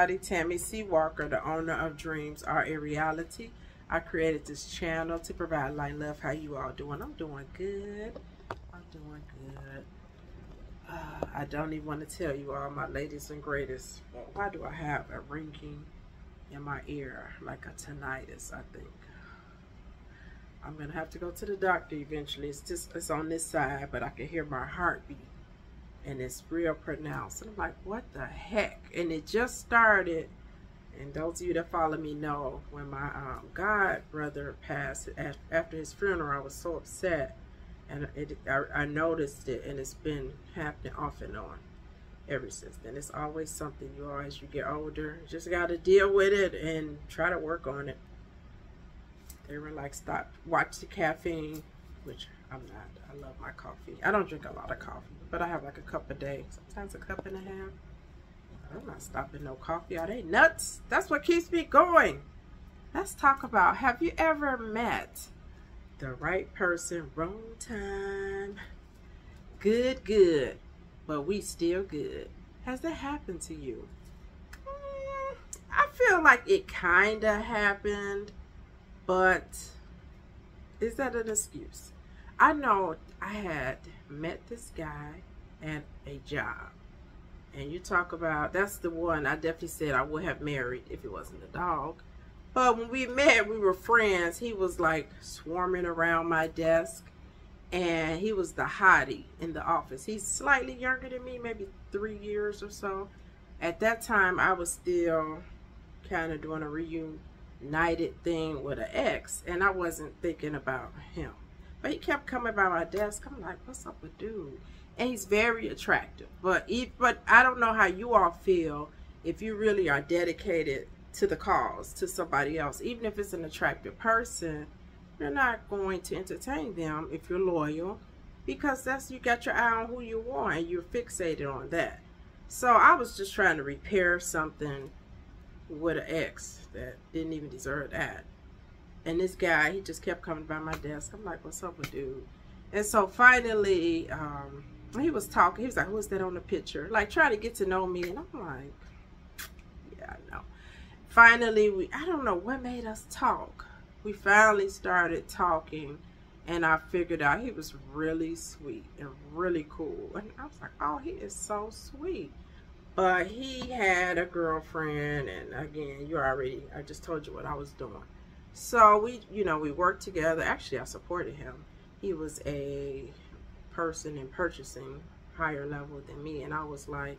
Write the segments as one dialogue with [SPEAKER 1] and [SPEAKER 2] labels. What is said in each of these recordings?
[SPEAKER 1] everybody. Tammy C. Walker, the owner of Dreams Are a Reality. I created this channel to provide light and love. How you all doing? I'm doing good. I'm doing good. I don't even want to tell you all my latest and greatest. Why do I have a ringing in my ear like a tinnitus? I think I'm gonna have to go to the doctor eventually. It's on this side, but I can hear my heartbeat. And it's real pronounced. And I'm like, what the heck? And it just started. And those of you that follow me know when my god brother passed, after his funeral, I was so upset. And I noticed it, and it's been happening off and on ever since then. It's always something you all, as you get older, just got to deal with it and try to work on it. They were like, stop, watch the caffeine, which I'm not. I love my coffee. I don't drink a lot of coffee, but I have like a cup a day, sometimes a cup and a half. I'm not stopping no coffee. Are they nuts? That's what keeps me going. Let's talk about, have you ever met the right person, wrong time? Good, but we still good. Has that happened to you? I feel like it kind of happened, but is that an excuse? I know I had met this guy at a job, and you talk about, that's the one I definitely said I would have married if it wasn't a dog. But when we met, we were friends. He was like swarming around my desk, and he was the hottie in the office. He's slightly younger than me, maybe 3 years or so. At that time, I was still kind of doing a reunited thing with an ex, and I wasn't thinking about him. But he kept coming by my desk. I'm like, what's up with dude? And he's very attractive. But I don't know how you all feel if you really are dedicated to the cause, to somebody else. Even if it's an attractive person, you're not going to entertain them if you're loyal, because you got your eye on who you want and you're fixated on that. So I was just trying to repair something with an ex that didn't even deserve that. And this guy, he just kept coming by my desk. I'm like, what's up with dude? And so finally, he was talking. He was like, who's that on the picture? Like, trying to get to know me. And I'm like, yeah, I know. Finally, I don't know what made us talk. We finally started talking, and I figured out he was really sweet and really cool. And I was like, oh, he is so sweet. But he had a girlfriend, and again, I just told you what I was doing. So we worked together. Actually, I supported him. He was a person in purchasing, higher level than me, and I was like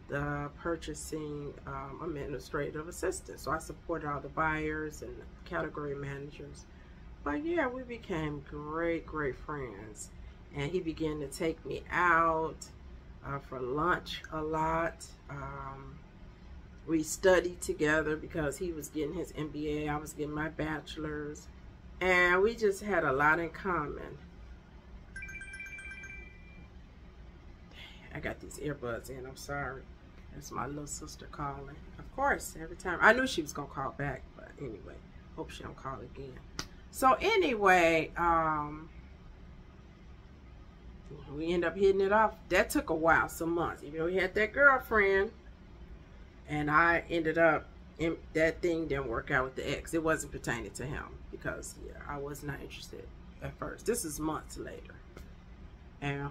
[SPEAKER 1] the purchasing administrative assistant. So I supported all the buyers and the category managers. But yeah, we became great friends, and he began to take me out for lunch a lot. We studied together because he was getting his MBA, I was getting my bachelor's, and we just had a lot in common. I got these earbuds in, I'm sorry. That's my little sister calling. Of course, every time. I knew she was going to call back, but anyway, hope she don't call again. So anyway, we ended up hitting it off. That took a while, some months. Even though he had that girlfriend, and I ended up, that thing didn't work out with the ex. It wasn't pertaining to him because, yeah, I was not interested at first. This is months later. And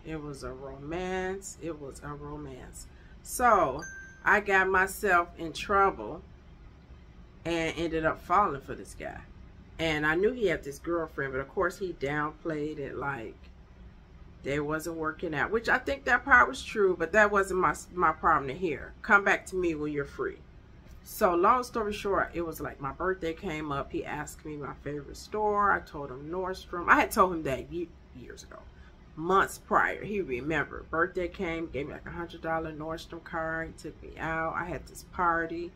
[SPEAKER 1] it was a romance. It was a romance. So I got myself in trouble and ended up falling for this guy. And I knew he had this girlfriend, but of course he downplayed it like they wasn't working out, which I think that part was true, but that wasn't my problem to hear. Come back to me when you're free. So long story short, it was like my birthday came up. He asked me my favorite store. I told him Nordstrom. I had told him that years ago, months prior. He remembered. Birthday came, gave me like $100 Nordstrom card. He took me out. I had this party.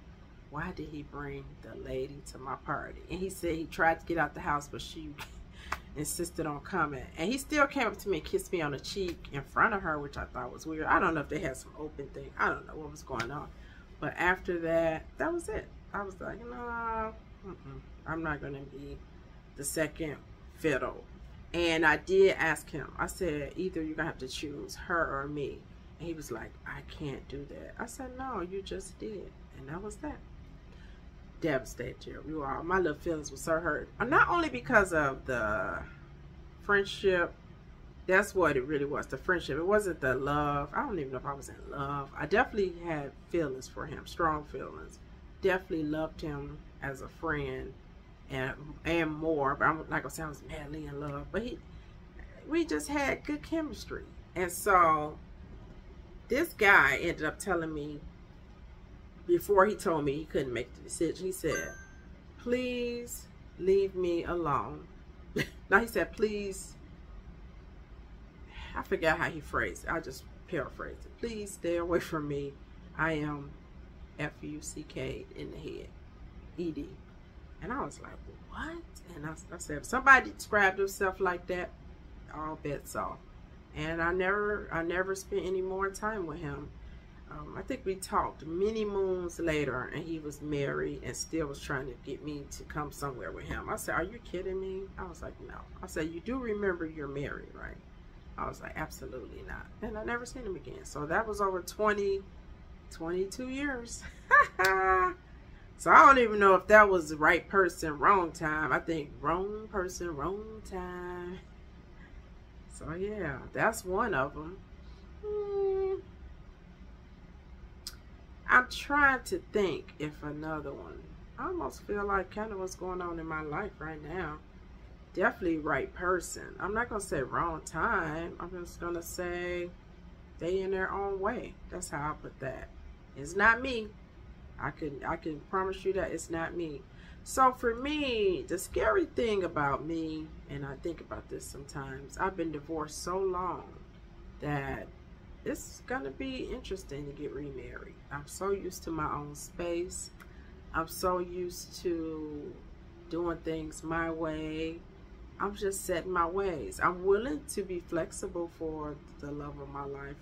[SPEAKER 1] Why did he bring the lady to my party? And he said he tried to get out the house, but she insisted on coming. And he still came up to me and kissed me on the cheek in front of her, which I thought was weird. I don't know if they had some open thing. I don't know what was going on. But after that, that was it. I was like, no, I'm not going to be the second fiddle. And I did ask him. I said, either you're going to have to choose her or me. And he was like, I can't do that. I said, no, you just did. And that was that. Devastated, Jerry. My little feelings were so hurt. Not only because of the friendship, that's what it really was, the friendship. It wasn't the love. I don't even know if I was in love. I definitely had feelings for him, strong feelings. Definitely loved him as a friend and more. But I'm like I said, I was madly in love. But we just had good chemistry. And so this guy ended up telling me, before he told me he couldn't make the decision, he said, please leave me alone. Now he said, please, I forgot how he phrased it. I just paraphrased it. Please stay away from me. I am F-U-C-K in the head. E-D. And I was like, what? And I said, if somebody described himself like that, all bets off. And I never spent any more time with him. I think we talked many moons later, and he was married and still was trying to get me to come somewhere with him. I said, are you kidding me? I was like, no. I said, you do remember you're married, right? I was like, absolutely not. And I never seen him again. So that was over 22 years. So I don't even know if that was the right person, wrong time. I think wrong person, wrong time. So yeah, that's one of them. I'm trying to think if another one. I almost feel like kind of what's going on in my life right now. Definitely right person. I'm not going to say wrong time. I'm just going to say they in their own way. That's how I put that. It's not me. I can promise you that it's not me. So for me, the scary thing about me, and I think about this sometimes, I've been divorced so long that it's gonna be interesting to get remarried. I'm so used to my own space. I'm so used to doing things my way. I'm just setting my ways. I'm willing to be flexible for the love of my life,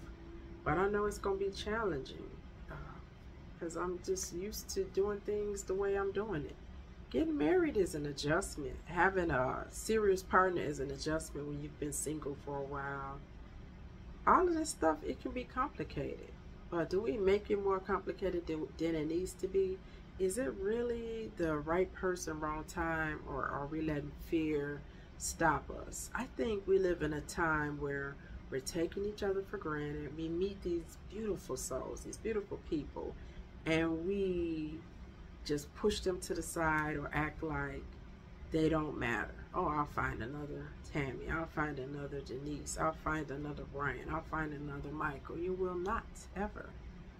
[SPEAKER 1] but I know it's gonna be challenging because I'm just used to doing things the way I'm doing it. Getting married is an adjustment. Having a serious partner is an adjustment when you've been single for a while. All of this stuff, it can be complicated. But do we make it more complicated than it needs to be? Is it really the right person, wrong time, or are we letting fear stop us? I think we live in a time where we're taking each other for granted. We meet these beautiful souls, these beautiful people, and we just push them to the side or act like they don't matter. Oh, I'll find another Tammy. I'll find another Denise. I'll find another Brian. I'll find another Michael. You will not, ever.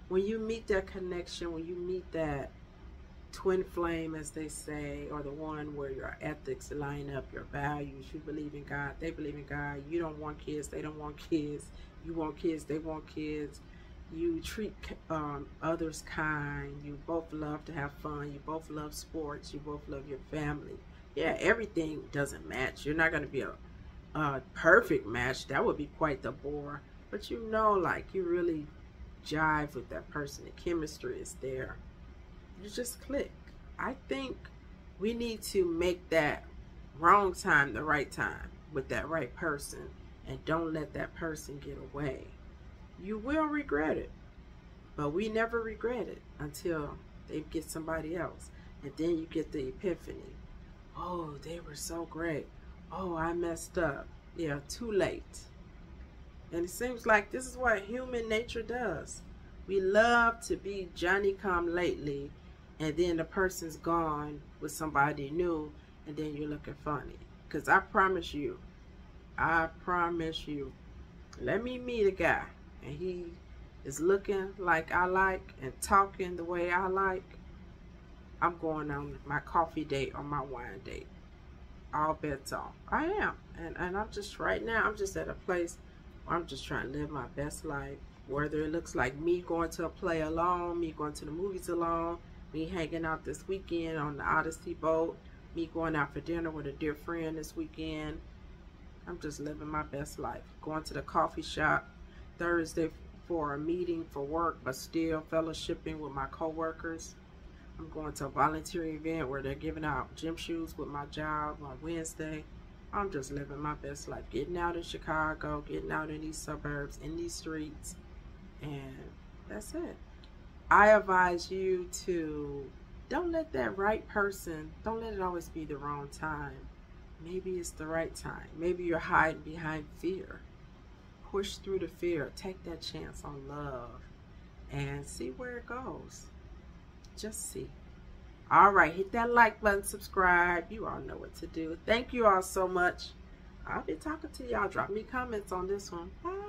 [SPEAKER 1] When you meet that connection, when you meet that twin flame, as they say, or the one where your ethics line up, your values, you believe in God, they believe in God, you don't want kids, they don't want kids, you want kids, they want kids, you treat others kind, you both love to have fun, you both love sports, you both love your family. Yeah, everything doesn't match. You're not going to be a perfect match. That would be quite the bore. But you know, like, you really jive with that person. The chemistry is there. You just click. I think we need to make that wrong time the right time with that right person, and don't let that person get away. You will regret it, but we never regret it until they get somebody else, and then you get the epiphany. Oh, they were so great. Oh, I messed up. Yeah, too late. And it seems like this is what human nature does. We love to be Johnny come lately, and then the person's gone with somebody new, and then you're looking funny. Because I promise you, let me meet a guy, and he is looking like I like and talking the way I like. I'm going on my coffee date or my wine date. All bets off. I am. And I'm just, right now, I'm just at a place where I'm just trying to live my best life. Whether it looks like me going to a play alone, me going to the movies alone, me hanging out this weekend on the Odyssey boat, me going out for dinner with a dear friend this weekend. I'm just living my best life. Going to the coffee shop Thursday for a meeting for work, but still fellowshipping with my coworkers. I'm going to a volunteering event where they're giving out gym shoes with my job on Wednesday. I'm just living my best life. Getting out in Chicago, getting out in these suburbs, in these streets. And that's it. I advise you to don't let that right person, don't let it always be the wrong time. Maybe it's the right time. Maybe you're hiding behind fear. Push through the fear. Take that chance on love and see where it goes. Just see. All right, hit that like button, subscribe. You all know what to do. Thank you all so much. I'll be talking to y'all. Drop me comments on this one. Bye.